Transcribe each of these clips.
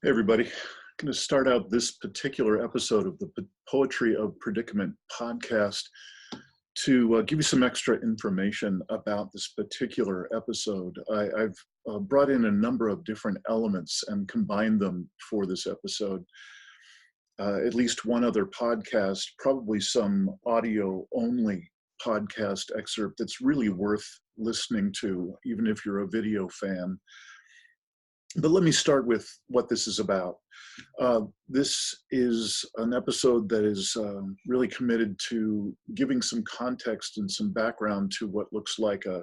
Hey everybody, I'm going to start out this particular episode of the Poetry of Predicament podcast to give you some extra information about this particular episode. I've brought in a number of different elements and combined them for this episode. At least one other podcast, probably some audio-only podcast excerpt that's really worth listening to, even if you're a video fan. But let me start with what this is about. This is an episode that is really committed to giving some context and some background to what looks like a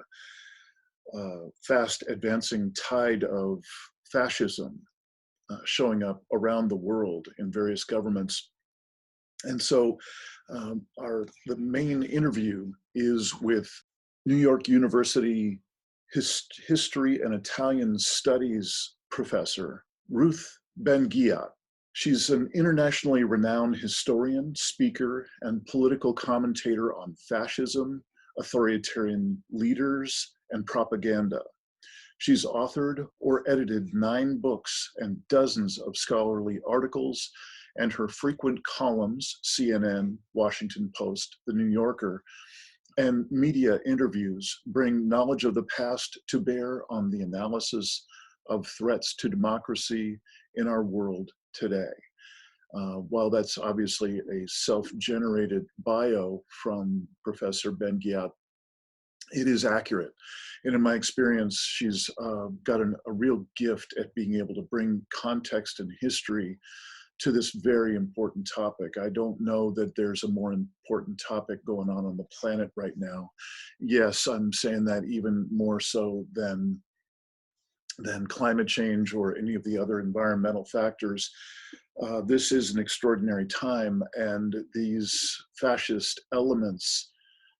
fast advancing tide of fascism showing up around the world in various governments. And so the main interview is with New York University History and Italian Studies professor, Ruth Ben Ghiat. She's an internationally renowned historian, speaker, and political commentator on fascism, authoritarian leaders, and propaganda. She's authored or edited 9 books and dozens of scholarly articles, and her frequent columns, CNN, Washington Post, The New Yorker, and media interviews bring knowledge of the past to bear on the analysis of threats to democracy in our world today. While that's obviously a self-generated bio from Professor Ben Ghiat, it is accurate. And in my experience, she's got a real gift at being able to bring context and history to this very important topic. I don't know that there's a more important topic going on the planet right now. Yes, I'm saying that even more so than climate change or any of the other environmental factors. This is an extraordinary time, and these fascist elements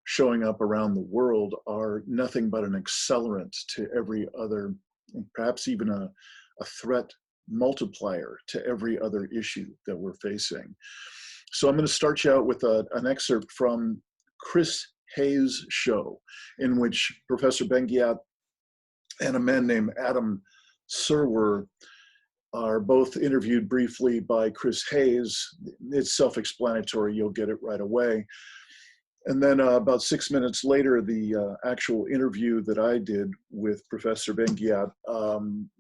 showing up around the world are nothing but an accelerant to every other, perhaps even a threat multiplier to every other issue that we're facing. So I'm going to start you out with an excerpt from Chris Hayes' show, in which Professor Ben Ghiat and a man named Adam Serwer are both interviewed briefly by Chris Hayes. It's self-explanatory, you'll get it right away. And then about 6 minutes later, the actual interview that I did with Professor Ben Ghiat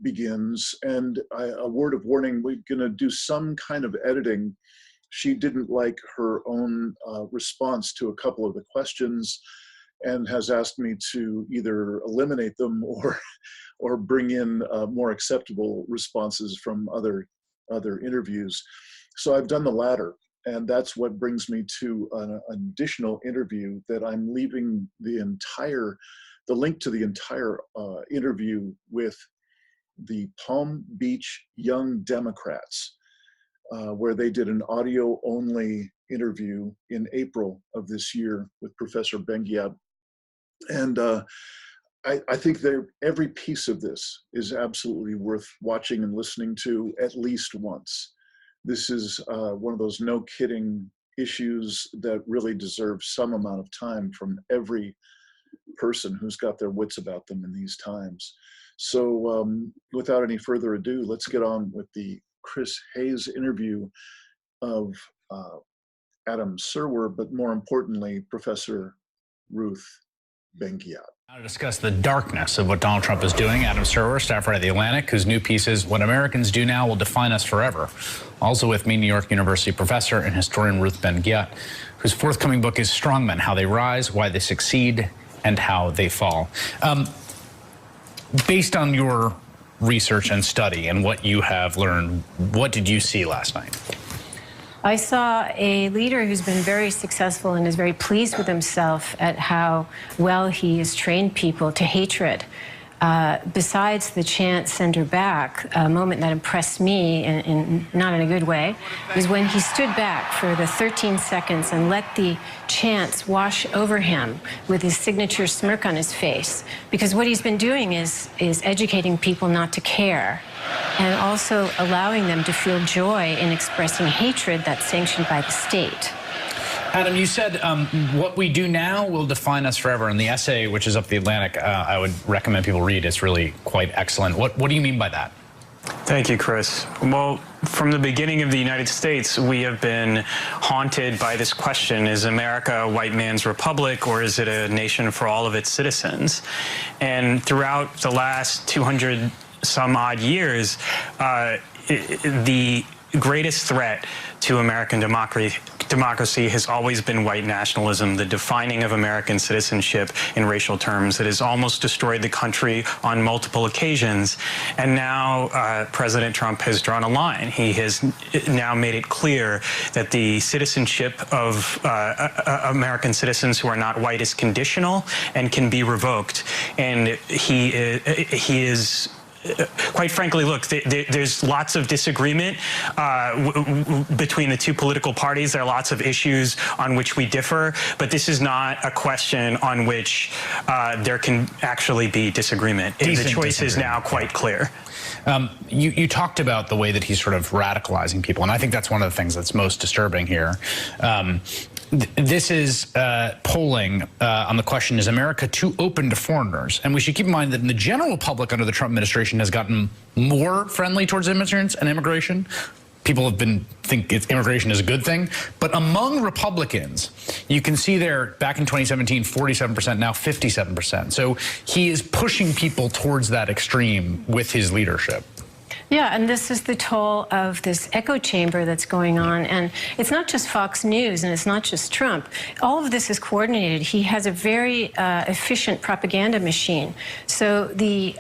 begins. And a word of warning, we're gonna do some kind of editing. She didn't like her own response to a couple of the questions and has asked me to either eliminate them or bring in more acceptable responses from other interviews. So I've done the latter, and that's what brings me to an additional interview that I'm leaving the link to the entire interview with the Palm Beach Young Democrats, where they did an audio-only interview in April of this year with Professor Ben Ghiat. And I think every piece of this is absolutely worth watching and listening to at least once. This is one of those no kidding issues that really deserves some amount of time from every person who's got their wits about them in these times. So without any further ado, let's get on with the Chris Hayes interview of Adam Serwer, but more importantly, Professor Ruth Ben Ghiat. Now to discuss the darkness of what Donald Trump is doing, Adam Serwer, staff writer at The Atlantic, whose new piece is What Americans Do Now Will Define Us Forever. Also with me, New York University professor and historian Ruth Ben Ghiat, whose forthcoming book is Strongmen, How They Rise, Why They Succeed, and How They Fall. Based on your research and study and what you have learned, what did you see last night? I saw a leader who's been very successful and is very pleased with himself at how well he has trained people to hatred. Besides the chant, "Send her back," a moment that impressed me, not in a good way, was when he stood back for the 13 seconds and let the chants wash over him with his signature smirk on his face. Because what he's been doing is educating people not to care, and also allowing them to feel joy in expressing hatred that's sanctioned by the state. Adam, you said what we do now will define us forever. In the essay, which is up The Atlantic, I would recommend people read. It's really quite excellent. What do you mean by that? Thank you, Chris. Well, from the beginning of the United States, we have been haunted by this question: is America a white man's republic, or is it a nation for all of its citizens? And throughout the last 200 some odd years, the greatest threat to American democracy has always been white nationalism, the defining of American citizenship in racial terms. It has almost destroyed the country on multiple occasions. And now President Trump has drawn a line. He has now made it clear that the citizenship of American citizens who are not white is conditional and can be revoked. And he is quite frankly, look, there's lots of disagreement between the two political parties. There are lots of issues on which we differ, but this is not a question on which there can actually be disagreement. The choice is now quite clear. You talked about the way that he's sort of radicalizing people, and I think that's one of the things that's most disturbing here. This is polling on the question, is America too open to foreigners? And we should keep in mind that in the general public under the Trump administration has gotten more friendly towards immigrants and immigration. People have think immigration is a good thing. But among Republicans, you can see there back in 2017, 47%, now 57%. So he is pushing people towards that extreme with his leadership. Yeah, and this is the toll of this echo chamber that's going on. And it's not just Fox News, and it's not just Trump. All of this is coordinated. He has a very efficient propaganda machine. So the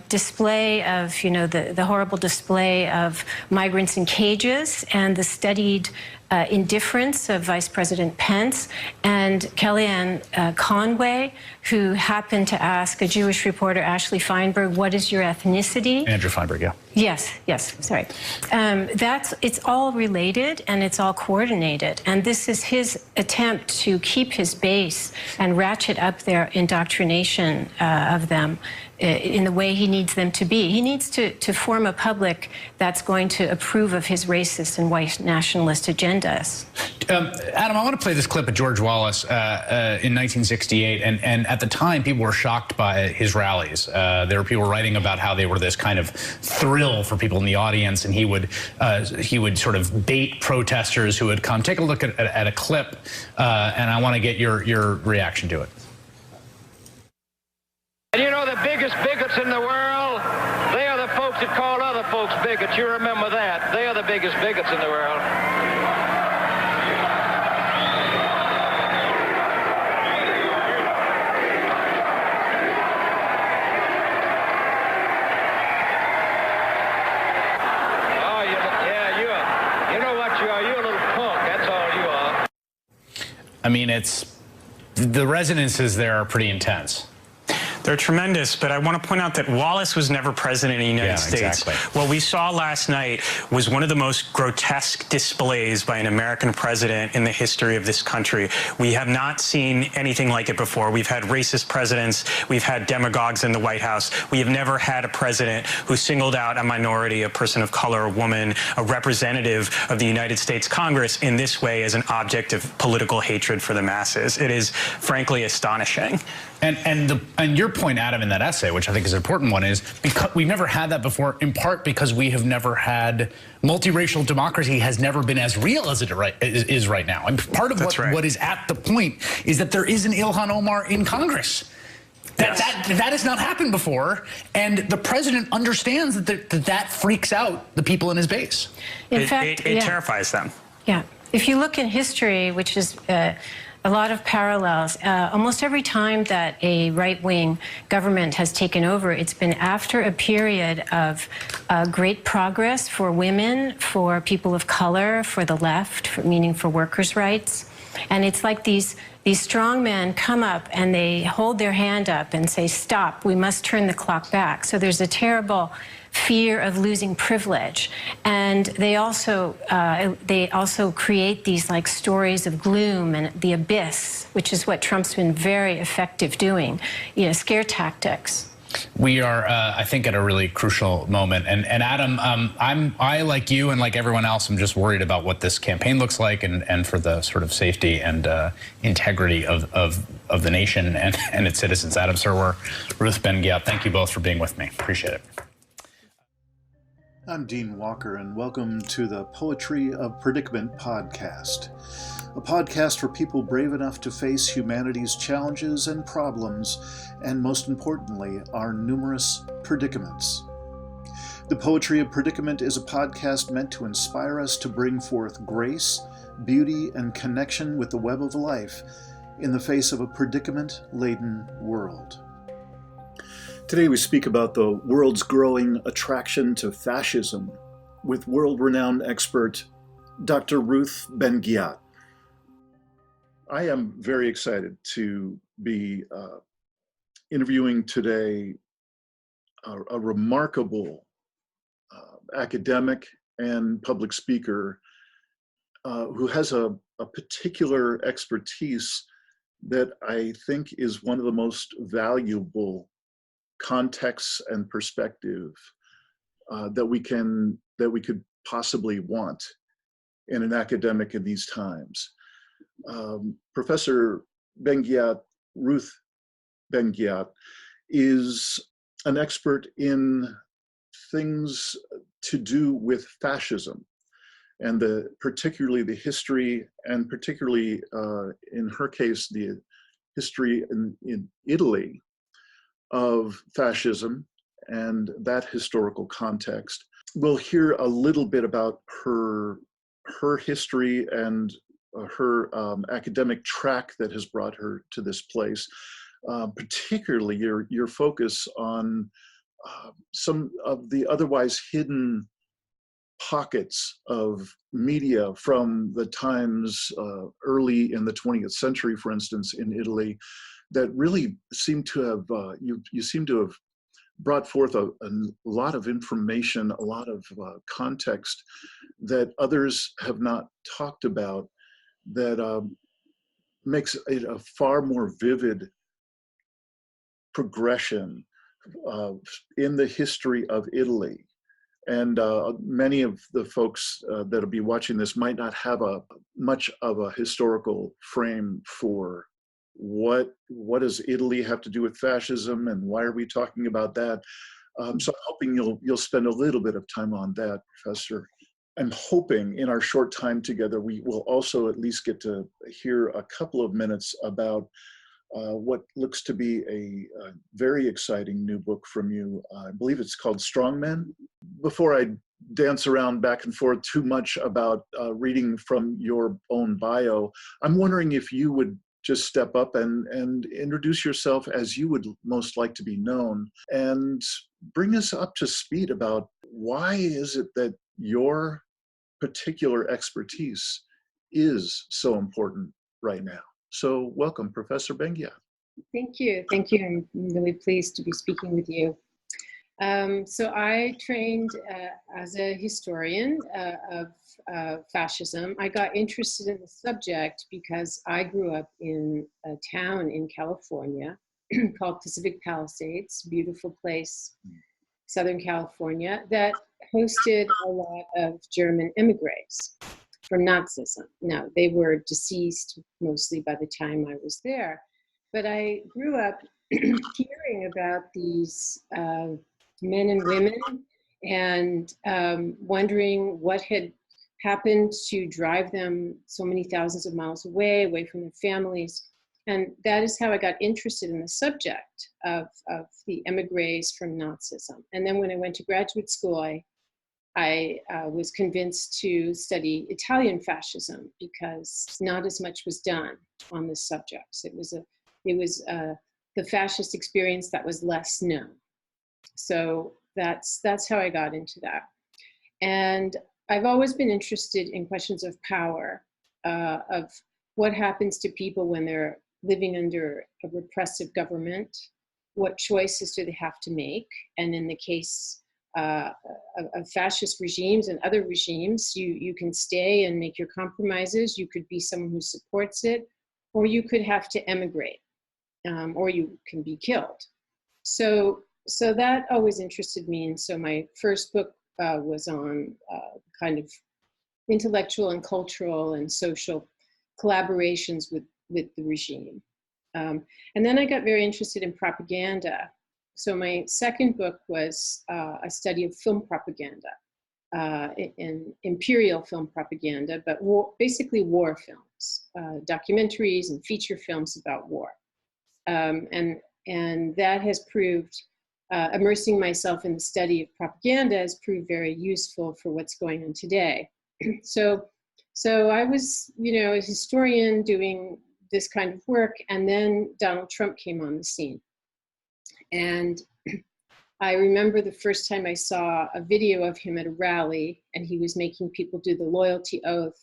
display of, you know, the horrible display of migrants in cages and the studied indifference of Vice President Pence and Kellyanne Conway, who happened to ask a Jewish reporter, Ashley Feinberg, what is your ethnicity? Andrew Feinberg, yeah. Yes, sorry. It's all related and it's all coordinated. And this is his attempt to keep his base and ratchet up their indoctrination of them in the way he needs them to be. He needs to form a public that's going to approve of his racist and white nationalist agendas. Adam, I want to play this clip of George Wallace in 1968, and at the time, people were shocked by his rallies. There were people writing about how they were this kind of thrill for people in the audience, and he would sort of bait protesters who would come. Take a look at a clip, and I want to get your reaction to it. And you know the biggest bigots in the world, they are the folks that call other folks bigots. You remember that. They are the biggest bigots in the world. Oh, you know what you are. You're a little punk. That's all you are. I mean, the resonances there are pretty intense. They're tremendous, but I want to point out that Wallace was never president of the United States. Exactly. What we saw last night was one of the most grotesque displays by an American president in the history of this country. We have not seen anything like it before. We've had racist presidents. We've had demagogues in the White House. We have never had a president who singled out a minority, a person of color, a woman, a representative of the United States Congress in this way as an object of political hatred for the masses. It is frankly astonishing. And your point, Adam, in that essay, which I think is an important one, is because we've never had that before, in part because we have never had multiracial democracy has never been as real as it is right now. And part of what is at the point is that there is an Ilhan Omar in Congress. That has not happened before, and the president understands that freaks out the people in his base. In fact, it terrifies them. Yeah. If you look in history, which is a lot of parallels. Almost every time that a right-wing government has taken over, it's been after a period of great progress for women, for people of color, for the left, meaning for workers' rights. And it's like these strong men come up and they hold their hand up and say, stop, we must turn the clock back. So there's a terrible fear of losing privilege, and they also create these like stories of gloom and the abyss, which is what Trump's been very effective doing, you know, scare tactics. We are, I think, at a really crucial moment. And Adam, I, like you and like everyone else, I'm just worried about what this campaign looks like and for the sort of safety and integrity of the nation and its citizens. Adam Serwer, Ruth Ben Ghiat, thank you both for being with me. Appreciate it. I'm Dean Walker, and welcome to the Poetry of Predicament podcast, a podcast for people brave enough to face humanity's challenges and problems, and most importantly, our numerous predicaments. The Poetry of Predicament is a podcast meant to inspire us to bring forth grace, beauty, and connection with the web of life in the face of a predicament-laden world. Today we speak about the world's growing attraction to fascism with world-renowned expert Dr. Ruth Ben Ghiat. I am very excited to be interviewing today a remarkable academic and public speaker who has a particular expertise that I think is one of the most valuable contexts and perspective that we could possibly want in an academic in these times. Professor Ben Ghiat, Ruth Ben Ghiat, is an expert in things to do with fascism, and particularly the history, and particularly in her case, the history in Italy of fascism and that historical context. We'll hear a little bit about her history and her academic track that has brought her to this place, particularly your focus on some of the otherwise hidden pockets of media from the times early in the 20th century, for instance, in Italy, that really seem to have, you seem to have brought forth a lot of information, a lot of context that others have not talked about, that makes it a far more vivid progression in the history of Italy. And many of the folks that'll be watching this might not have much of a historical frame for what does Italy have to do with fascism, and why are we talking about that? So I'm hoping you'll spend a little bit of time on that, Professor. I'm hoping in our short time together we will also at least get to hear a couple of minutes about what looks to be a very exciting new book from you. I believe it's called Strong Men. Before I dance around back and forth too much about reading from your own bio, I'm wondering if you would just step up and introduce yourself as you would most like to be known, and bring us up to speed about why is it that your particular expertise is so important right now. So welcome, Professor Ben Ghiat. Thank you. Thank you. I'm really pleased to be speaking with you. So I trained as a historian of fascism. I got interested in the subject because I grew up in a town in California called Pacific Palisades, beautiful place, Southern California, that hosted a lot of German immigrants from Nazism. Now, they were deceased mostly by the time I was there, but I grew up hearing about these men and women and wondering what had happened to drive them so many thousands of miles away from their families. And that is how I got interested in the subject of the emigres from Nazism. And then when I went to graduate school, I was convinced to study Italian fascism because not as much was done on this subject. It was the fascist experience that was less known. So that's how I got into that. And I've always been interested in questions of power, of what happens to people when they're living under a repressive government, what choices do they have to make, and in the case of fascist regimes and other regimes, you can stay and make your compromises, you could be someone who supports it, or you could have to emigrate, or you can be killed. So that always interested me, and so my first book was on kind of intellectual and cultural and social collaborations with the regime. And then I got very interested in propaganda. So my second book was a study of film propaganda. in imperial film propaganda, but basically war films, documentaries and feature films about war. And that has proved, immersing myself in the study of propaganda has proved very useful for what's going on today. So I was, a historian doing this kind of work, and then Donald Trump came on the scene. And I remember the first time I saw a video of him at a rally, and he was making people do the loyalty oath,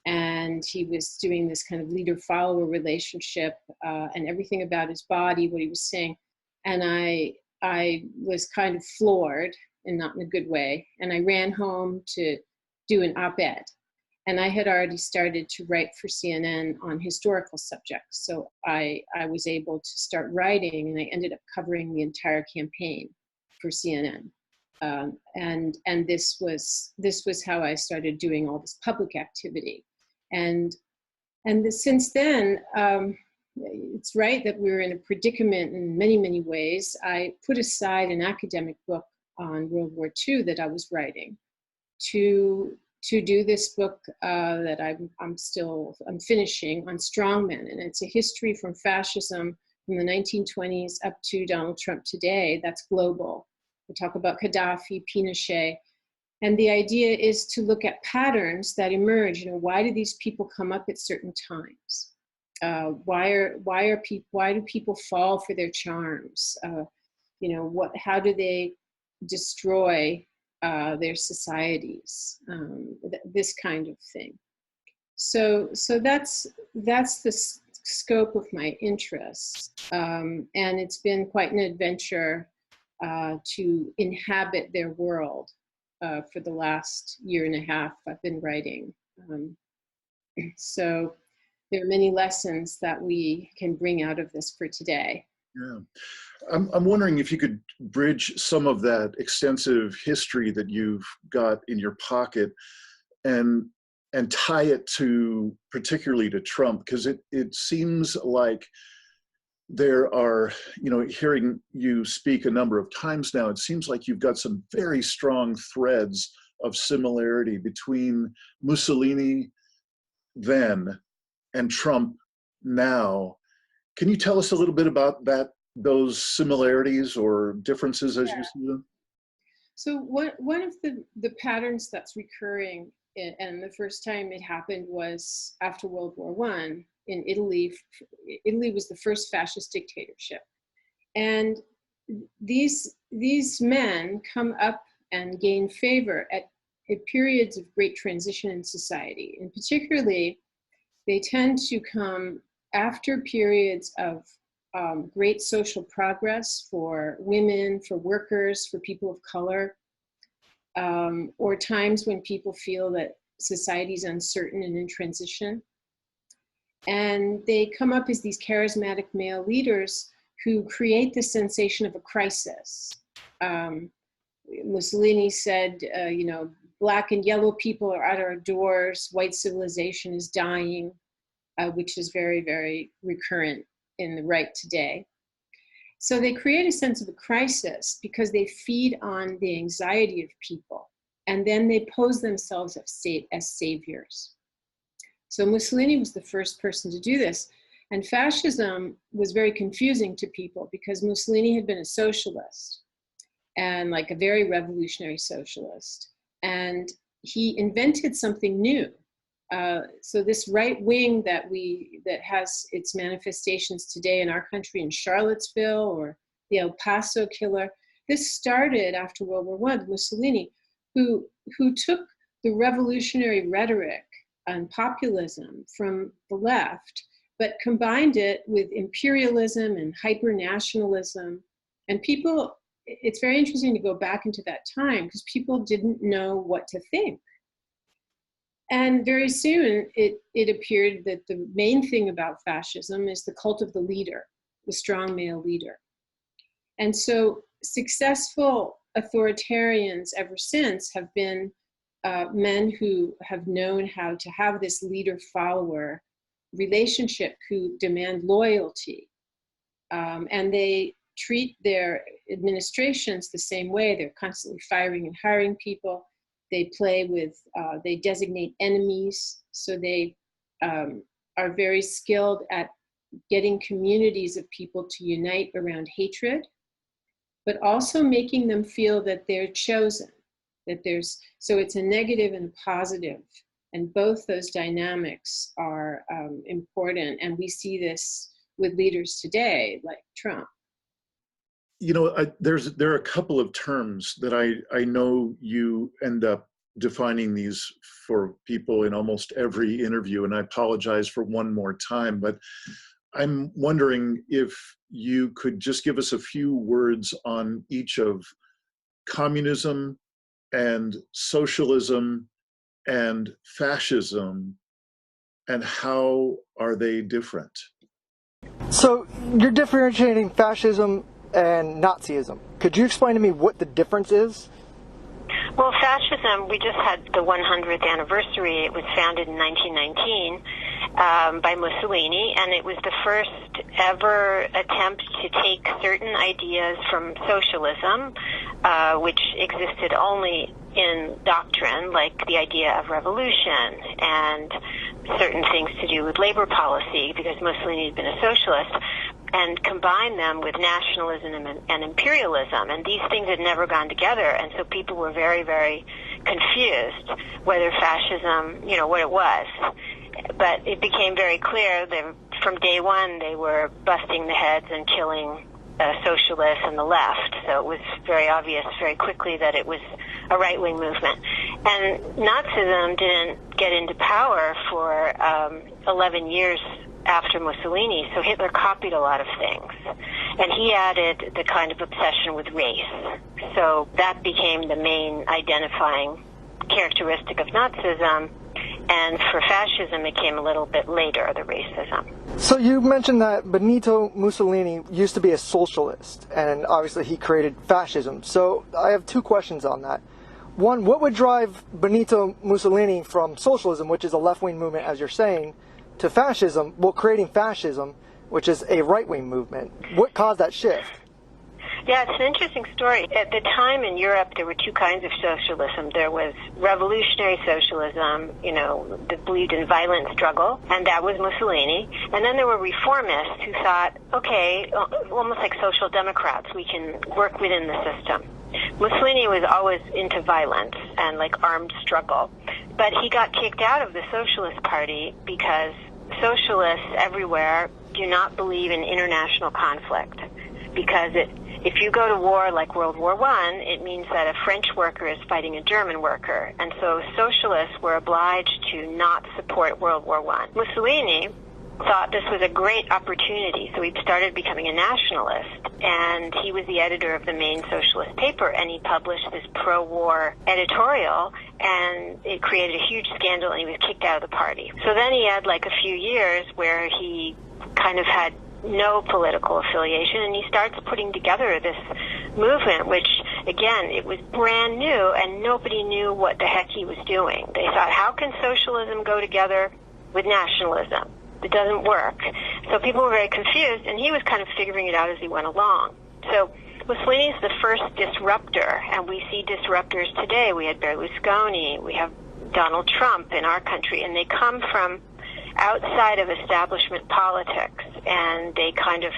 and he was doing this kind of leader-follower relationship, and everything about his body, what he was saying. And I was kind of floored, and not in a good way, and I ran home to do an op-ed. And I had already started to write for CNN on historical subjects. So I was able to start writing, and I ended up covering the entire campaign for CNN. And this was how I started doing all this public activity. And since then, it's right that we're in a predicament in many, many ways. I put aside an academic book on World War II that I was writing to do this book that I'm finishing on strongmen, and it's a history from fascism from the 1920s up to Donald Trump today. That's global. We talk about Gaddafi, Pinochet, and the idea is to look at patterns that emerge. Why do these people come up at certain times? Why do people fall for their charms? How do they destroy their societies, this kind of thing. So that's the scope of my interests, and it's been quite an adventure to inhabit their world for the last year and a half I've been writing. So there are many lessons that we can bring out of this for today. Yeah. I'm wondering if you could bridge some of that extensive history that you've got in your pocket and tie it to, particularly to Trump, because it seems like there are, hearing you speak a number of times now, it seems like you've got some very strong threads of similarity between Mussolini then and Trump now. Can you tell us a little bit about those similarities or differences as you see them? So one of the patterns that's recurring, and the first time it happened was after World War I in Italy. Italy was the first fascist dictatorship. And these men come up and gain favor at periods of great transition in society. And particularly, they tend to come after periods of great social progress for women, for workers, for people of color, or times when people feel that society is uncertain and in transition. And they come up as these charismatic male leaders who create the sensation of a crisis. Mussolini said, black and yellow people are at our doors, white civilization is dying, which is very, very recurrent in the right today. So they create a sense of a crisis because they feed on the anxiety of people, and then they pose themselves as saviors. So Mussolini was the first person to do this, and fascism was very confusing to people because Mussolini had been a socialist, and like a very revolutionary socialist, and he invented something new. So this right wing that has its manifestations today in our country, in Charlottesville or the El Paso killer, this started after World War I, Mussolini, who took the revolutionary rhetoric and populism from the left, but combined it with imperialism and hyper-nationalism. And people, it's very interesting to go back into that time because people didn't know what to think. And very soon it appeared that the main thing about fascism is the cult of the leader, the strong male leader. And so successful authoritarians ever since have been men who have known how to have this leader-follower relationship, who demand loyalty. And they treat their administrations the same way. They're constantly firing and hiring people. They play with, they designate enemies. So they are very skilled at getting communities of people to unite around hatred, but also making them feel that they're chosen, that there's, so it's a negative and a positive. And both those dynamics are important. And we see this with leaders today, like Trump. You know, there are a couple of terms that I know you end up defining these for people in almost every interview, and I apologize for one more time, but I'm wondering if you could just give us a few words on each of communism and socialism and fascism, and how are they different? So you're differentiating fascism and Nazism. Could you explain to me what the difference is? Well, fascism, we just had the 100th anniversary. It was founded in 1919 by Mussolini, and it was the first ever attempt to take certain ideas from socialism, which existed only in doctrine, like the idea of revolution and certain things to do with labor policy, because Mussolini had been a socialist, and combine them with nationalism and imperialism. And these things had never gone together, and so people were very, very confused whether fascism, you know, what it was. But it became very clear that from day one they were busting the heads and killing socialists and the left. So it was very obvious very quickly that it was a right-wing movement. And Nazism didn't get into power for 11 years after Mussolini, so Hitler copied a lot of things. And he added the kind of obsession with race. So that became the main identifying characteristic of Nazism. And for fascism, it came a little bit later, the racism. So you mentioned that Benito Mussolini used to be a socialist, and obviously he created fascism. So I have two questions on that. One, what would drive Benito Mussolini from socialism, which is a left-wing movement, as you're saying, to fascism, well, creating fascism, which is a right-wing movement? What caused that shift? Yeah, it's an interesting story. At the time in Europe, there were two kinds of socialism. There was revolutionary socialism, you know, that believed in violent struggle, and that was Mussolini. And then there were reformists who thought, okay, almost like social democrats, we can work within the system. Mussolini was always into violence and like armed struggle, but he got kicked out of the Socialist Party because socialists everywhere do not believe in international conflict, because if you go to war like World War I, it means that a French worker is fighting a German worker, and so socialists were obliged to not support World War I. Mussolini thought this was a great opportunity, so he started becoming a nationalist, and he was the editor of the main socialist paper, and he published this pro-war editorial, and it created a huge scandal, and he was kicked out of the party. So then he had like a few years where he kind of had no political affiliation, and he starts putting together this movement, which, again, it was brand new, and nobody knew what the heck he was doing. They thought, how can socialism go together with nationalism? It doesn't work. So people were very confused, and he was kind of figuring it out as he went along. So Mussolini is the first disruptor, and we see disruptors today. We had Berlusconi, we have Donald Trump in our country, and they come from outside of establishment politics, and they kind of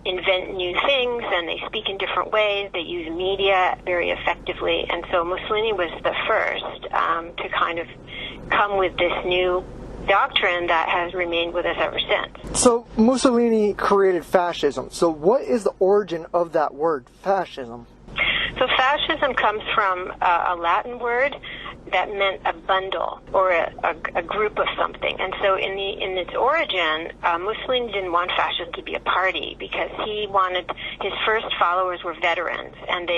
invent new things, and they speak in different ways. They use media very effectively, and so Mussolini was the first to kind of come with this new doctrine that has remained with us ever since. So Mussolini created fascism. So what is the origin of that word, fascism? So fascism comes from a Latin word that meant a bundle or a group of something. And so in its origin, Mussolini didn't want fascism to be a party, because he wanted, his first followers were veterans, and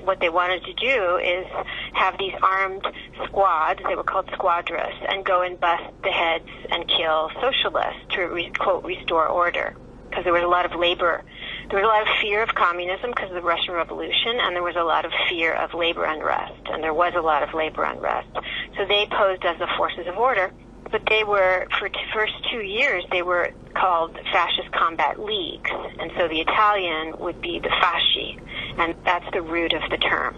what they wanted to do is have these armed squads, they were called squadras, and go and bust the heads and kill socialists to, quote, restore order, because there was a lot of labor. There was a lot of fear of communism because of the Russian Revolution, and there was a lot of fear of labor unrest, and there was a lot of labor unrest. So they posed as the forces of order, but they were, for the first 2 years, they were called fascist combat leagues, and so the Italian would be the fasci, and that's the root of the term.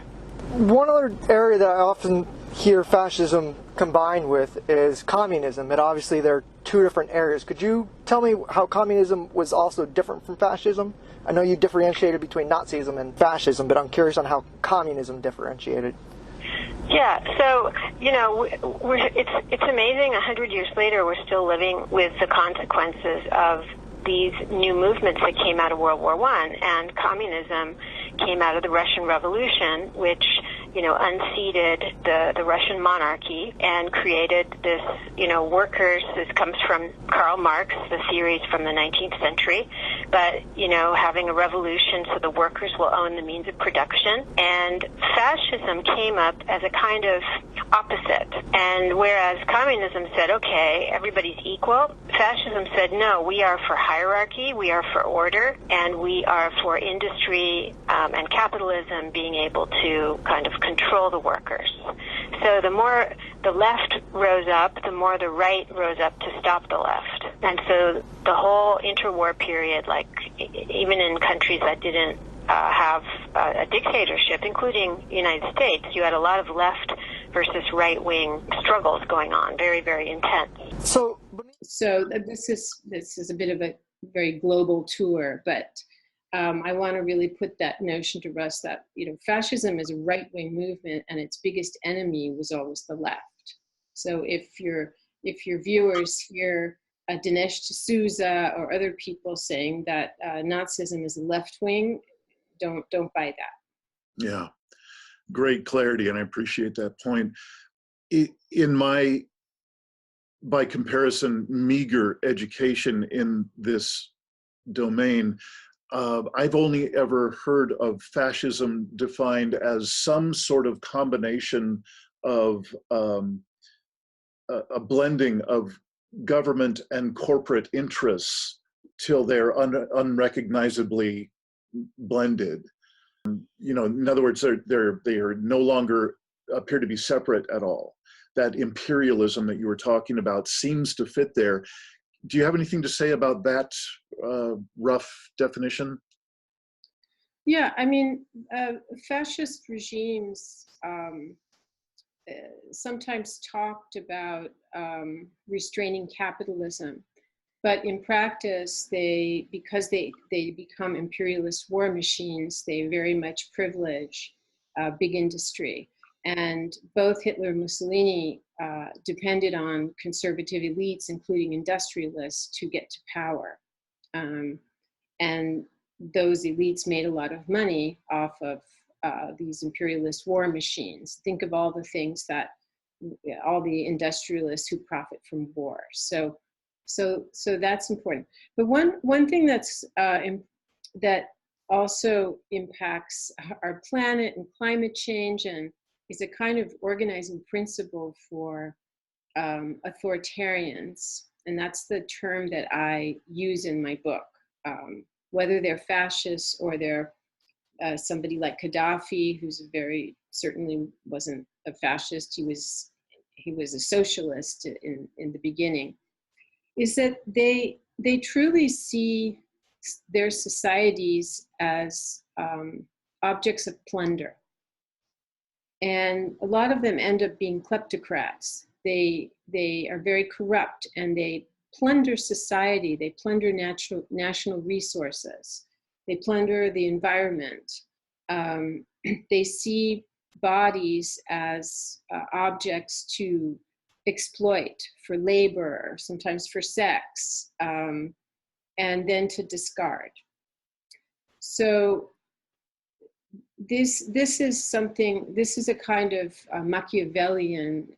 One other area that I often hear fascism combined with is communism, and obviously they're two different areas. Could you tell me how communism was also different from fascism? I know you differentiated between Nazism and fascism, but I'm curious on how communism differentiated. Yeah, so, you know, it's amazing 100 years later we're still living with the consequences of these new movements that came out of World War I, and communism came out of the Russian Revolution, which, you know, unseated the Russian monarchy and created this, you know, workers. This comes from Karl Marx, the theories from the 19th century, but, you know, having a revolution so the workers will own the means of production. And fascism came up as a kind of opposite. And whereas communism said, okay, everybody's equal, fascism said, no, we are for hierarchy, we are for order, and we are for industry and capitalism being able to kind of control the workers. So the more the left rose up, the more the right rose up to stop the left. And so the whole interwar period, like even in countries that didn't have a dictatorship, including the United States, you had a lot of left versus right-wing struggles going on, very, very intense. So this is a bit of a very global tour, but I want to really put that notion to rest that, you know, fascism is a right-wing movement, and its biggest enemy was always the left. So if your viewers hear Dinesh D'Souza or other people saying that Nazism is left-wing, don't buy that. Yeah, great clarity, and I appreciate that point. In my, by comparison, meager education in this domain, I've only ever heard of fascism defined as some sort of combination of a blending of government and corporate interests till they're unrecognizably blended. You know, in other words, they are no longer appear to be separate at all. That imperialism that you were talking about seems to fit there. Do you have anything to say about that rough definition? Yeah, I mean, fascist regimes sometimes talked about restraining capitalism, but in practice, because they become imperialist war machines, they very much privilege big industry. And both Hitler and Mussolini depended on conservative elites, including industrialists, to get to power. And those elites made a lot of money off of these imperialist war machines. Think of all the things that, all the industrialists who profit from war. So that's important. But one thing that's that also impacts our planet and climate change and is a kind of organizing principle for authoritarians, and that's the term that I use in my book. Whether they're fascists or they're somebody like Gaddafi, who's certainly wasn't a fascist. He was a socialist in the beginning. Is that they truly see their societies as objects of plunder, and a lot of them end up being kleptocrats. They are very corrupt, and they plunder society. They plunder national resources. They plunder the environment. They see bodies as objects to exploit for labor, sometimes for sex, and then to discard. So this is a kind of Machiavellian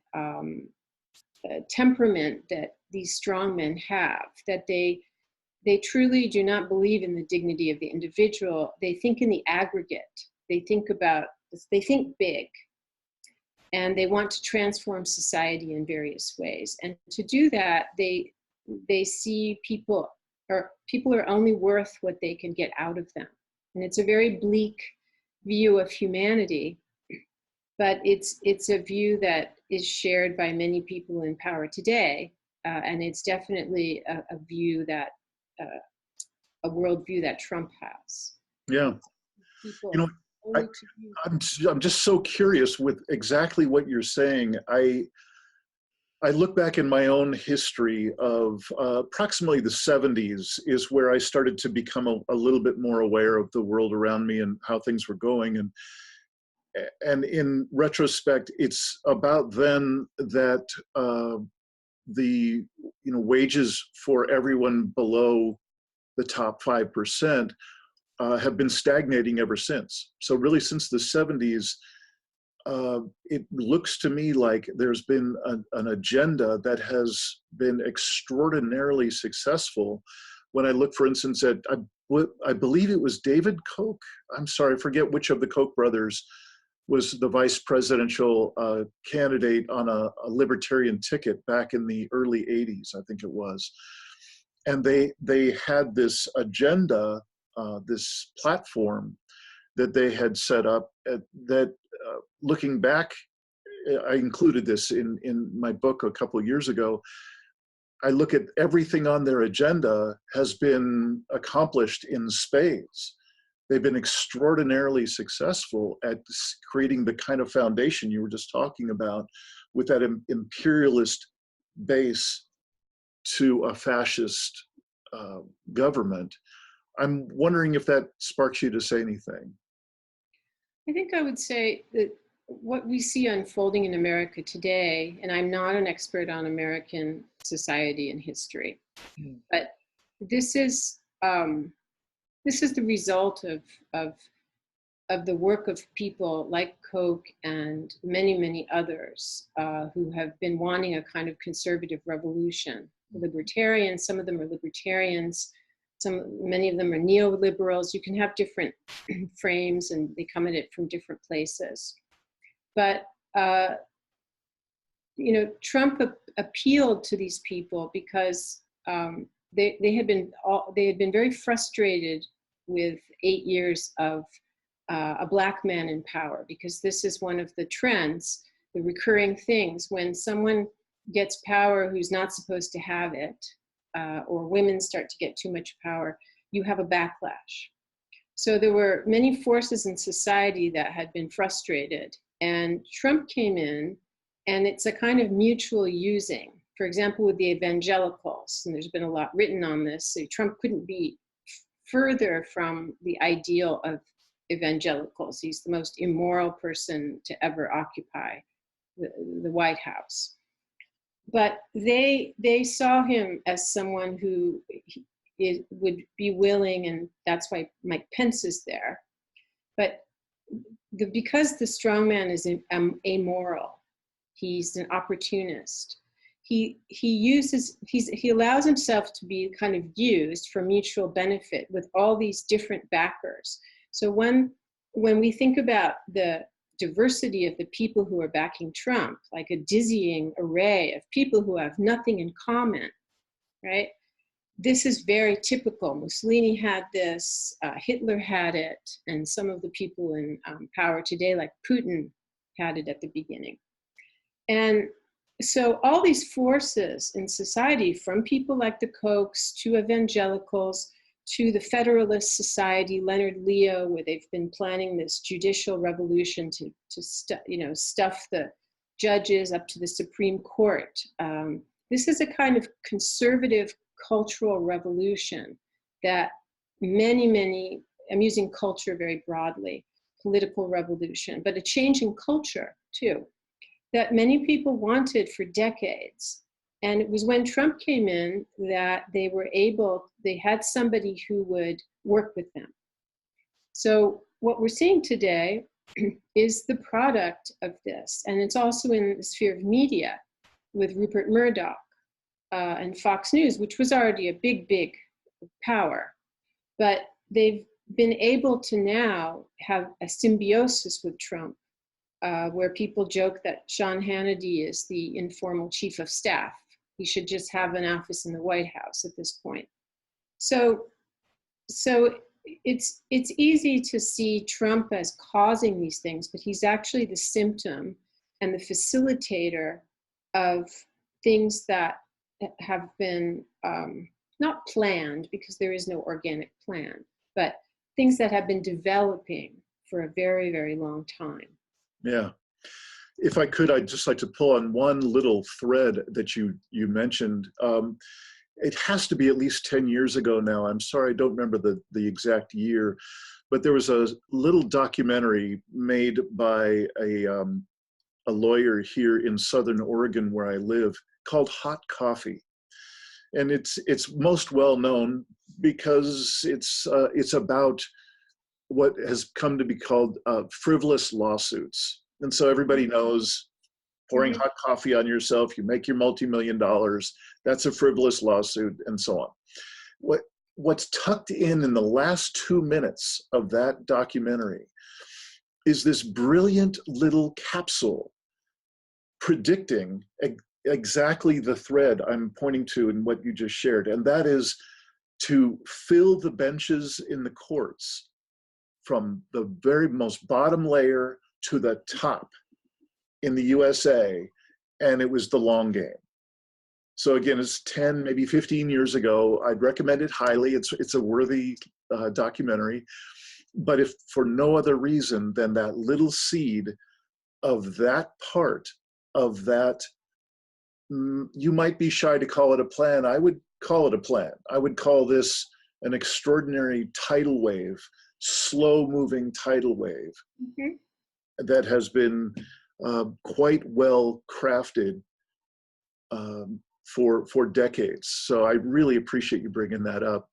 temperament that these strongmen have, that they truly do not believe in the dignity of the individual. They think in the aggregate. They think big, and they want to transform society in various ways. And to do that, they see people are only worth what they can get out of them. And it's a very bleak view of humanity, but it's a view that is shared by many people in power today, and it's definitely a view that a worldview that Trump has. Yeah. People. You know, I'm just so curious with exactly what you're saying. I look back in my own history of approximately the 70s is where I started to become a little bit more aware of the world around me and how things were going. And in retrospect, it's about then that the wages for everyone below the top 5% have been stagnating ever since. So really since the 70s, it looks to me like there's been an agenda that has been extraordinarily successful. When I look, for instance, at, I believe it was David Koch. I'm sorry, I forget which of the Koch brothers was the vice presidential candidate on a libertarian ticket back in the early 80s, I think it was. And they had this agenda, this platform that they had set up that looking back, I included this in my book a couple of years ago. I look at everything on their agenda has been accomplished in spades. They've been extraordinarily successful at creating the kind of foundation you were just talking about with that imperialist base to a fascist government. I'm wondering if that sparks you to say anything. I think I would say that what we see unfolding in America today, and I'm not an expert on American society and history, but this is the result of the work of people like Koch and many, many others who have been wanting a kind of conservative revolution. Libertarians, some of them are libertarians, many of them are neoliberals. You can have different frames and they come at it from different places. But Trump appealed to these people because they had been very frustrated with 8 years of a black man in power, because this is one of the trends, the recurring things. When someone gets power who's not supposed to have it, or women start to get too much power, you have a backlash. So there were many forces in society that had been frustrated, and Trump came in, and it's a kind of mutual using. For example, with the evangelicals, and there's been a lot written on this, so Trump couldn't be further from the ideal of evangelicals. He's the most immoral person to ever occupy the White House. But they saw him as someone who would be willing, and that's why Mike Pence is there. But because the strongman is amoral, he's an opportunist. He allows himself to be kind of used for mutual benefit with all these different backers. So when we think about the diversity of the people who are backing Trump, like a dizzying array of people who have nothing in common, right? This is very typical. Mussolini had this, Hitler had it, and some of the people in power today, like Putin, had it at the beginning. And so all these forces in society, from people like the Kochs to evangelicals, to the Federalist Society, Leonard Leo, where they've been planning this judicial revolution to stuff the judges up to the Supreme Court. This is a kind of conservative cultural revolution that many, I'm using culture very broadly, political revolution, but a change in culture too, that many people wanted for decades. And it was when Trump came in that they had somebody who would work with them. So what we're seeing today is the product of this. And it's also in the sphere of media with Rupert Murdoch and Fox News, which was already a big power. But they've been able to now have a symbiosis with Trump, where people joke that Sean Hannity is the informal chief of staff. He should just have an office in the White House at this point. So it's easy to see Trump as causing these things, but he's actually the symptom and the facilitator of things that have been not planned, because there is no organic plan, but things that have been developing for a very, very long time. Yeah. If I could, I'd just like to pull on one little thread that you mentioned. It has to be at least 10 years ago now. I'm sorry, I don't remember the exact year, but there was a little documentary made by a lawyer here in Southern Oregon where I live called Hot Coffee. And it's most well known because it's about what has come to be called frivolous lawsuits. And so everybody knows pouring hot coffee on yourself, you make your multi-million dollars, that's a frivolous lawsuit, and so on. What's tucked in the last 2 minutes of that documentary is this brilliant little capsule predicting exactly the thread I'm pointing to in what you just shared, and that is to fill the benches in the courts from the very most bottom layer to the top in the USA, and it was the long game. So again, it's 10, maybe 15 years ago. I'd recommend it highly. It's a worthy documentary, but if for no other reason than that little seed of that part of that, you might be shy to call it a plan. I would call it a plan. I would call this an extraordinary tidal wave, slow-moving tidal wave that has been quite well crafted for decades. So I really appreciate you bringing that up.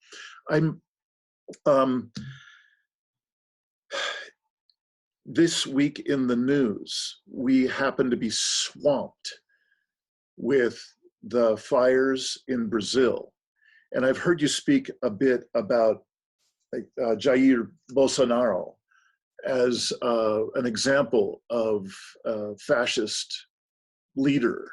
This week in the news, we happen to be swamped with the fires in Brazil. And I've heard you speak a bit about Jair Bolsonaro as an example of a fascist leader.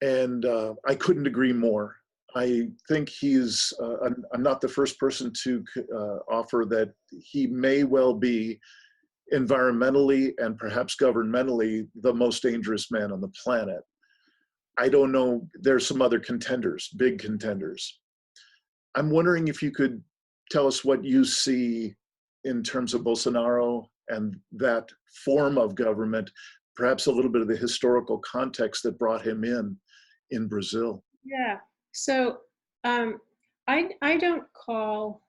And I couldn't agree more. I think he's, I'm not the first person to offer that he may well be environmentally and perhaps governmentally the most dangerous man on the planet. I don't know, there's some other contenders, big contenders. I'm wondering if you could tell us what you see in terms of Bolsonaro and that form of government, perhaps a little bit of the historical context that brought him in Brazil. Yeah, so I don't call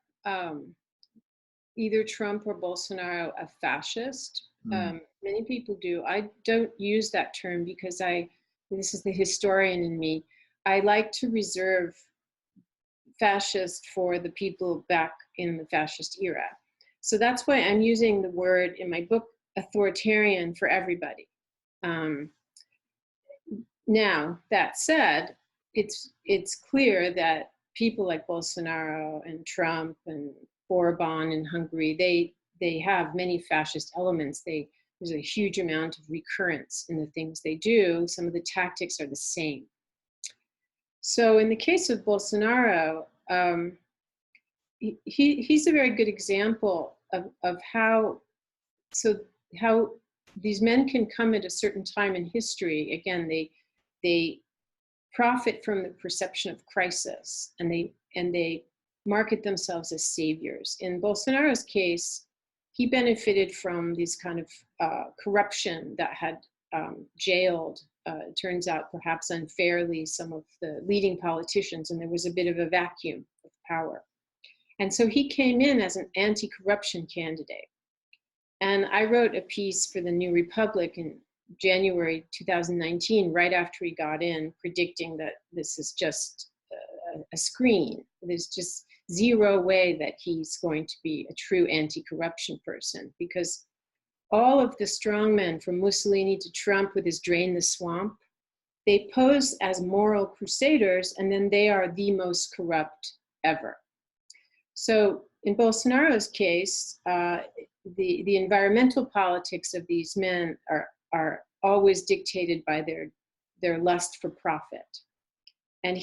either Trump or Bolsonaro a fascist. Many people do. I don't use that term because this is the historian in me, I like to reserve fascist for the people back in the fascist era. So that's why I'm using the word in my book, authoritarian, for everybody. Now, that said, it's clear that people like Bolsonaro and Trump and Orban in Hungary, they have many fascist elements. There's a huge amount of recurrence in the things they do. Some of the tactics are the same. So in the case of Bolsonaro, he's a very good example of how these men can come at a certain time in history. Again, they profit from the perception of crisis, and they market themselves as saviors. In Bolsonaro's case, he benefited from this kind of corruption that had jailed, it turns out perhaps unfairly, some of the leading politicians, and there was a bit of a vacuum of power. And so he came in as an anti-corruption candidate. And I wrote a piece for the New Republic in January 2019, right after he got in, predicting that this is just a screen. There's just zero way that he's going to be a true anti-corruption person, because all of the strongmen from Mussolini to Trump with his drain the swamp, they pose as moral crusaders, and then they are the most corrupt ever. So in Bolsonaro's case, the environmental politics of these men are always dictated by their lust for profit. And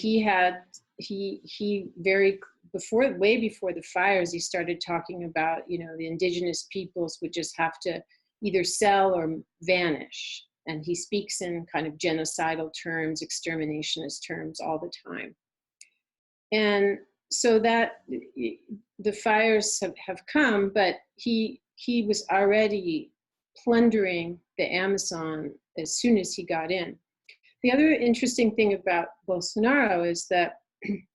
way before the fires, he started talking about, the indigenous peoples would just have to either sell or vanish. And he speaks in kind of genocidal terms, exterminationist terms all the time. And so that the fires have come, but he he was already plundering the Amazon as soon as he got in. The other interesting thing about Bolsonaro is that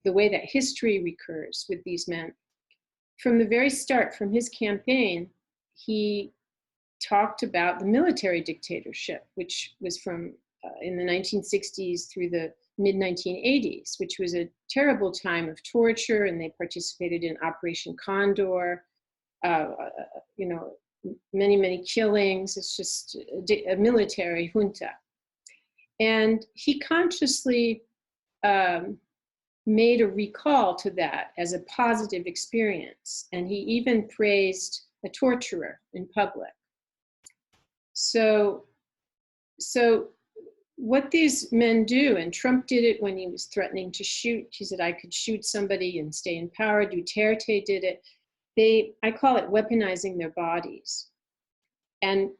the way that history recurs with these men, from the very start, from his campaign, he talked about the military dictatorship, which was from in the 1960s through the mid-1980s, which was a terrible time of torture, and they participated in Operation Condor, many, many killings. It's just a military junta. And he consciously made a recall to that as a positive experience. And he even praised a torturer in public. So what these men do, and Trump did it when he was threatening to shoot. He said, I could shoot somebody and stay in power. Duterte did it. I call it weaponizing their bodies. And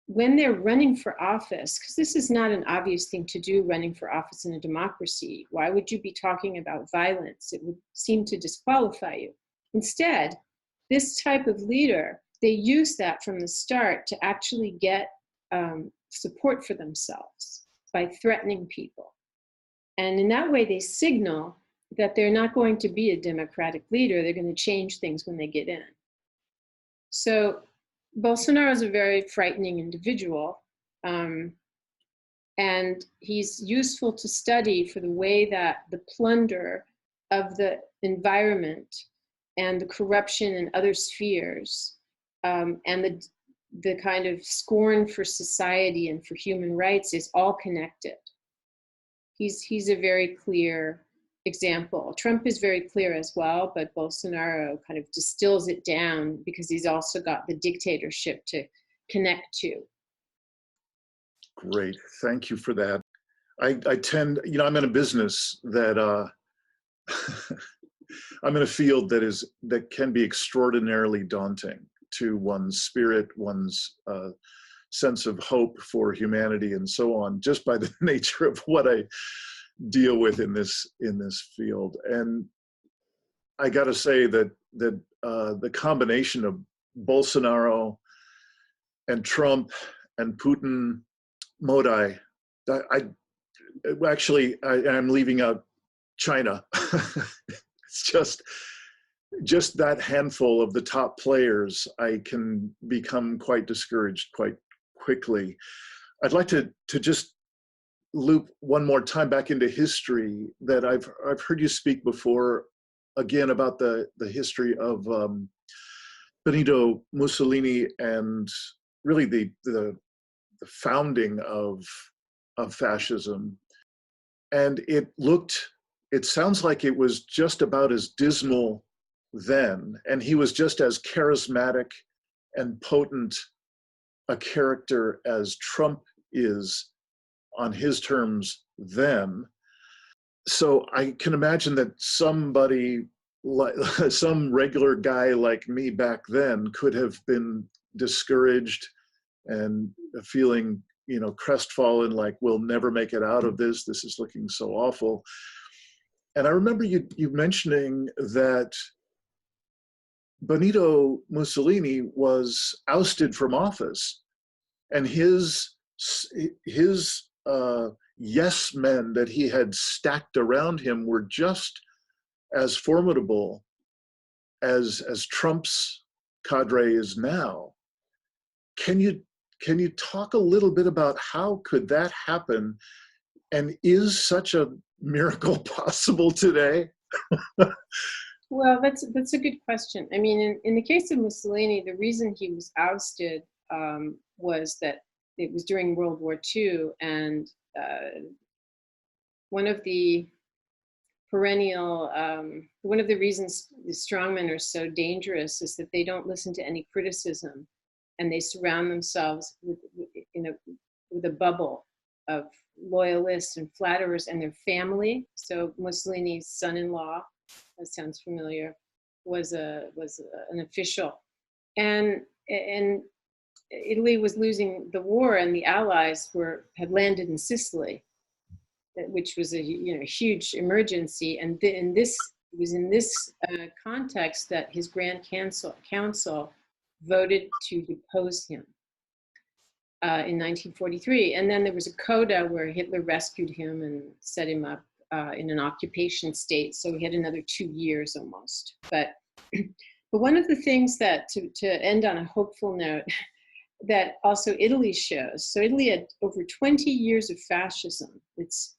when they're running for office, because this is not an obvious thing to do, running for office in a democracy, why would you be talking about violence? It would seem to disqualify you. Instead, this type of leader, they use that from the start to actually get support for themselves by threatening people. And in that way, they signal that they're not going to be a democratic leader. They're going to change things when they get in. So Bolsonaro is a very frightening individual, and he's useful to study for the way that the plunder of the environment and the corruption in other spheres, and the kind of scorn for society and for human rights is all connected. He's a very clear example. Trump is very clear as well, but Bolsonaro kind of distills it down because he's also got the dictatorship to connect to. Great, thank you for that. I tend, I'm in a business that, I'm in a field that can be extraordinarily daunting to one's spirit, one's sense of hope for humanity and so on, just by the nature of what I deal with in this field. And I got to say that the combination of Bolsonaro and Trump and Putin, Modi, I'm leaving out China. It's just that handful of the top players, I can become quite discouraged quite quickly. I'd like to just loop one more time back into history that I've heard you speak before, again, about the history of Benito Mussolini and really the founding of fascism. And it sounds like it was just about as dismal then, and he was just as charismatic and potent a character as Trump is on his terms then. So I can imagine that somebody, like some regular guy like me back then, could have been discouraged and feeling, crestfallen, like we'll never make it out of this. This is looking so awful. And I remember you mentioning that Benito Mussolini was ousted from office, and his yes men that he had stacked around him were just as formidable as Trump's cadre is now. Can you talk a little bit about how could that happen, and is such a miracle possible today? Well, that's a good question. I mean, in the case of Mussolini, the reason he was ousted was that it was during World War II, and one of the reasons the strongmen are so dangerous is that they don't listen to any criticism, and they surround themselves with a bubble of loyalists and flatterers and their family. So Mussolini's son-in-law, that sounds familiar, was an official, and Italy was losing the war, and the Allies had landed in Sicily, which was a huge emergency. And it was in this context that his Grand Council voted to depose him in 1943. And then there was a coda where Hitler rescued him and set him up in an occupation state. So he had another 2 years almost. But one of the things that, to end on a hopeful note, that also Italy shows. So Italy had over 20 years of fascism. It's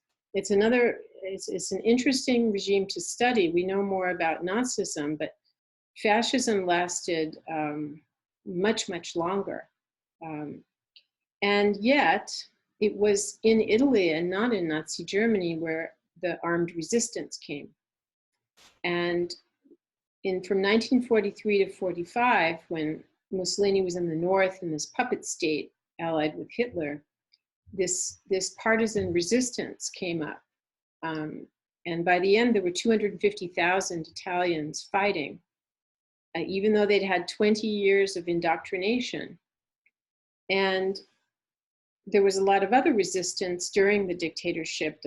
an interesting regime to study. We know more about Nazism, but fascism lasted much, much longer. And yet it was in Italy and not in Nazi Germany where the armed resistance came. And from 1943 to 45, when Mussolini was in the north in this puppet state allied with Hitler, this partisan resistance came up. And by the end, there were 250,000 Italians fighting, even though they'd had 20 years of indoctrination. And there was a lot of other resistance during the dictatorship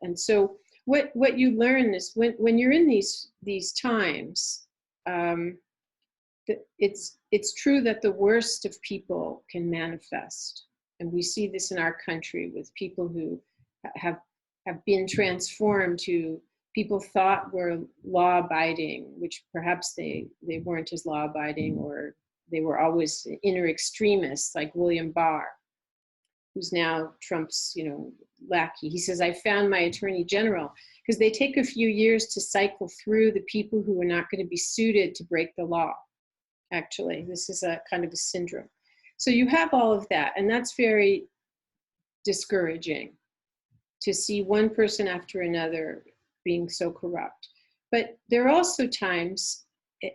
and so what you learn is when you're in these times, it's true that the worst of people can manifest. And we see this in our country with people who have been transformed to people thought were law-abiding, which perhaps they weren't as law-abiding, or they were always inner extremists, like William Barr, who's now Trump's, lackey. He says, I found my attorney general, because they take a few years to cycle through the people who are not going to be suited to break the law. Actually, this is a kind of a syndrome. So you have all of that, and that's very discouraging to see one person after another being so corrupt. But there are also times,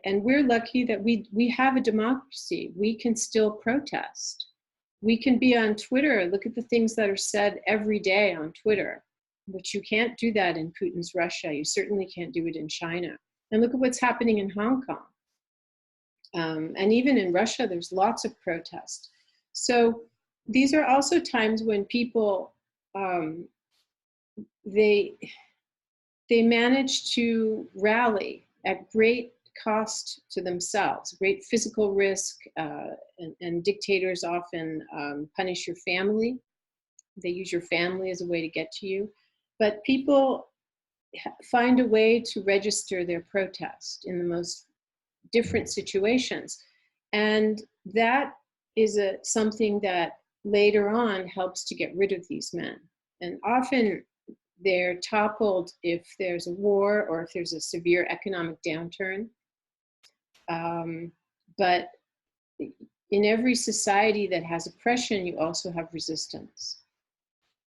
and we're lucky that we have a democracy. We can still protest. We can be on Twitter. Look at the things that are said every day on Twitter, but you can't do that in Putin's Russia. You certainly can't do it in China. And look at what's happening in Hong Kong. And even in Russia, there's lots of protest. So these are also times when people, they manage to rally at great cost to themselves, great physical risk, and dictators often punish your family. They use your family as a way to get to you. But people find a way to register their protest in the most different situations. And that is something that later on helps to get rid of these men. And often they're toppled if there's a war or if there's a severe economic downturn. But in every society that has oppression, you also have resistance.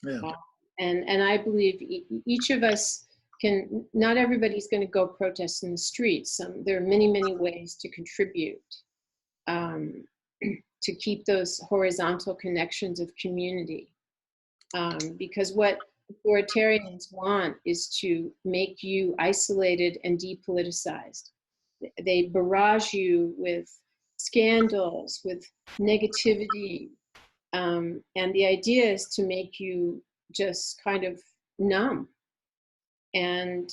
Yeah. And I believe each of us can, not everybody's going to go protest in the streets. There are many, many ways to contribute to keep those horizontal connections of community. Because what authoritarians want is to make you isolated and depoliticized. They barrage you with scandals, with negativity. And the idea is to make you just kind of numb and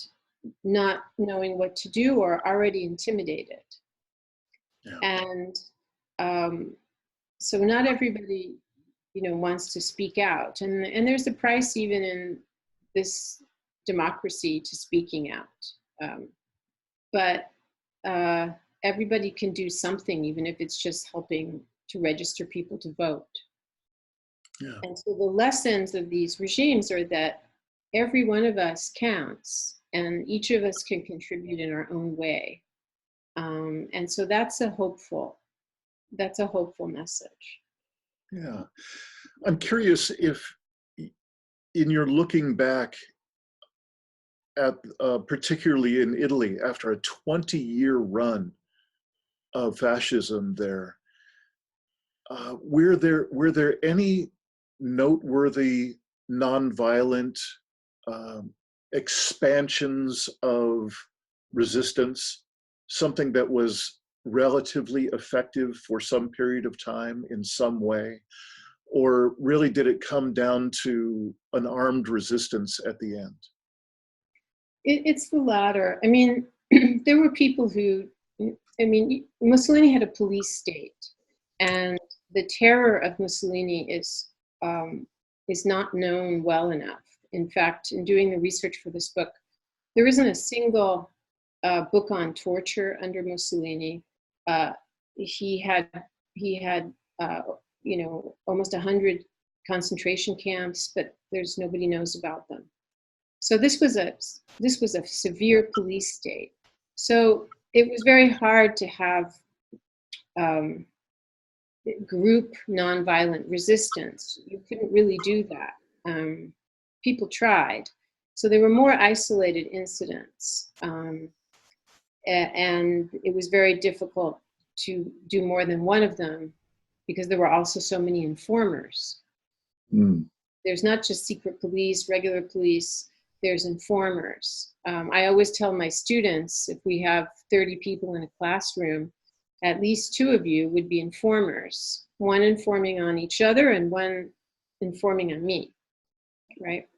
not knowing what to do or already intimidated. Yeah. And so not everybody, wants to speak out. And there's a price even in this democracy to speaking out. But everybody can do something, even if it's just helping to register people to vote. Yeah. And so the lessons of these regimes are that every one of us counts, and each of us can contribute in our own way. And so that's a hopeful message. Yeah. I'm curious if, in your looking back at, particularly in Italy, after a 20-year run of fascism there, were there any noteworthy nonviolent expansions of resistance, something that was relatively effective for some period of time in some way? Or really did it come down to an armed resistance at the end? It's the latter. I mean, there were people who I mean, Mussolini had a police state, and the terror of Mussolini is not known well enough. In fact, in doing the research for this book, there isn't a single book on torture under Mussolini. He had almost 100 concentration camps, but nobody knows about them. So this was a severe police state. So it was very hard to have group nonviolent resistance. You couldn't really do that. People tried. So there were more isolated incidents. And it was very difficult to do more than one of them because there were also so many informers. Mm. There's not just secret police, regular police, there's informers. I always tell my students, if we have 30 people in a classroom, at least 2 of you would be informers, one informing on each other and one informing on me, right?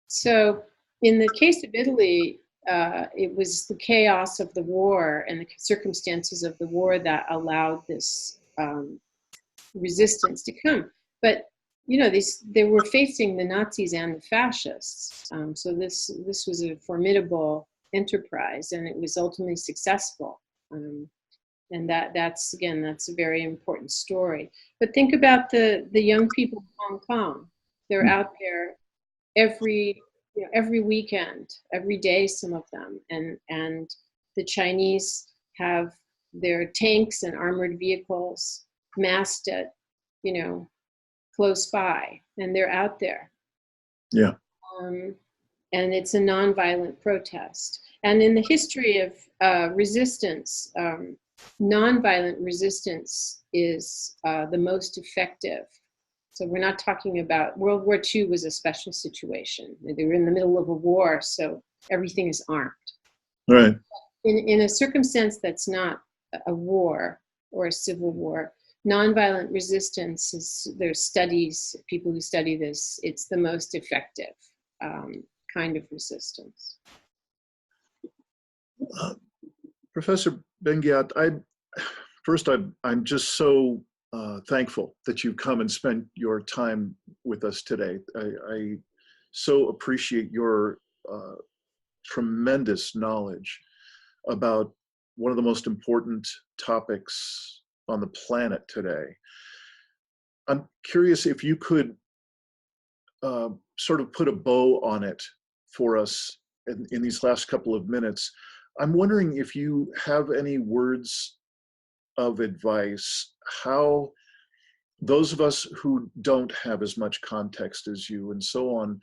So in the case of Italy, it was the chaos of the war and the circumstances of the war that allowed this resistance to come. But they were facing the Nazis and the fascists. So this was a formidable enterprise, and it was ultimately successful. And that's a very important story. But think about the young people in Hong Kong. They're out there every weekend, every day, some of them. And the Chinese have their tanks and armored vehicles massed at, close by, and they're out there. Yeah. And it's a nonviolent protest. And in the history of resistance, nonviolent resistance is the most effective. So we're not talking about, World War II was a special situation. They were in the middle of a war, so everything is armed. Right. In a circumstance that's not a war or a civil war, nonviolent resistance there's studies, people who study this, it's the most effective kind of resistance. Professor Ben Ghiat, I'm just so thankful that you've come and spent your time with us today. I so appreciate your tremendous knowledge about one of the most important topics on the planet today. I'm curious if you could sort of put a bow on it for us in these last couple of minutes. I'm wondering if you have any words of advice, how those of us who don't have as much context as you and so on,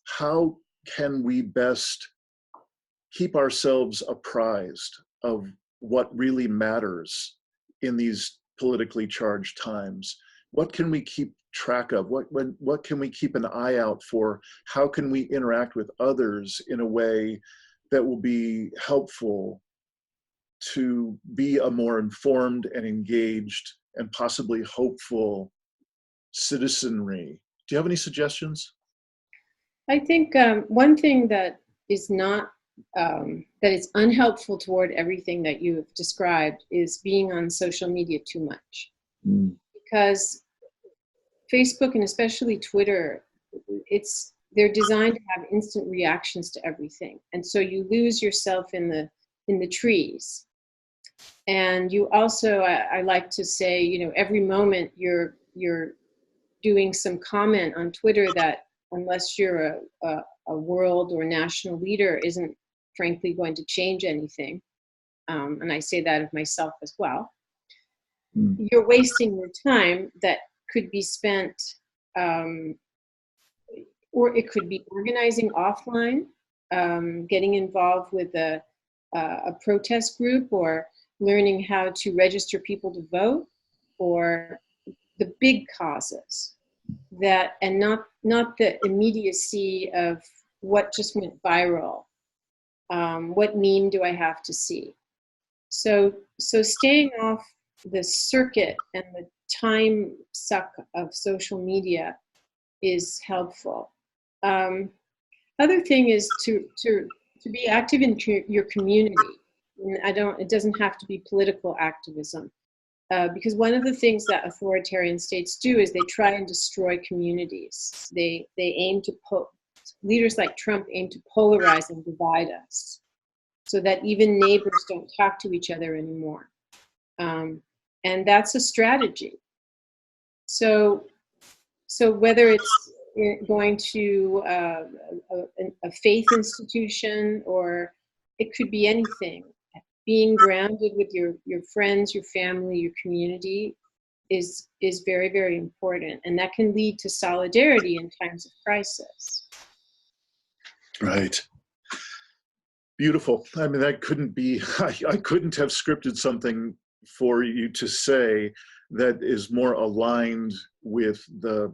how can we best keep ourselves apprised of what really matters in these politically charged times? What can we keep track of? What can we keep an eye out for? How can we interact with others in a way that will be helpful to be a more informed and engaged and possibly hopeful citizenry? Do you have any suggestions? I think one thing that is not that is unhelpful toward everything that you have described is being on social media too much. Because Facebook and especially Twitter, they're designed to have instant reactions to everything, and so you lose yourself in the trees. And you also, I like to say, every moment you're doing some comment on Twitter that, unless you're a world or national leader, isn't frankly going to change anything. And I say that of myself as well. You're wasting your time that could be spent, or it could be organizing offline, getting involved with a protest group, or learning how to register people to vote, or the big causes that, and not the immediacy of what just went viral. What meme do I have to see? So staying off the circuit and the time suck of social media is helpful. Other thing is to be active in your community. It doesn't have to be political activism. Because one of the things that authoritarian states do is they try and destroy communities. They aim to leaders like Trump aim to polarize and divide us, so that even neighbors don't talk to each other anymore. And that's a strategy. So whether it's going to a faith institution, or it could be anything, being grounded with your friends, your family, your community is very, very important. And that can lead to solidarity in times of crisis. Right. Beautiful. I mean, that couldn't be, I couldn't have scripted something for you to say that is more aligned with the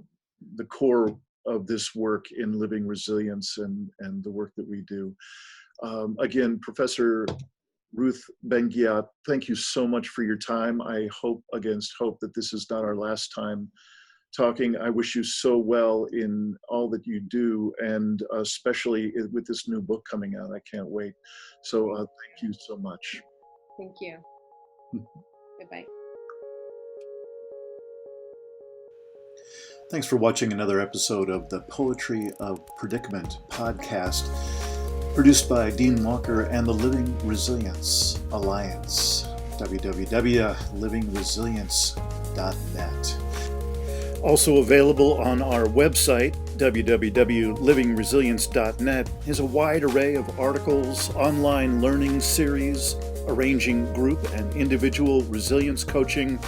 core of this work in living resilience and the work that we do. Again, Professor Ruth Ben Ghiat, thank you so much for your time. I hope against hope that this is not our last time talking. I wish you so well in all that you do, and especially with this new book coming out. I can't wait. So thank you so much. Thank you. Bye-bye. Thanks for watching another episode of the Poetry of Predicament podcast, produced by Dean Walker and the Living Resilience Alliance, www.livingresilience.net. Also available on our website, www.livingresilience.net, is a wide array of articles, online learning series, arranging group and individual resilience coaching,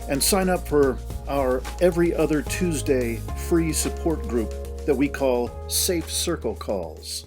and sign up for our every other Tuesday free support group that we call Safe Circle Calls.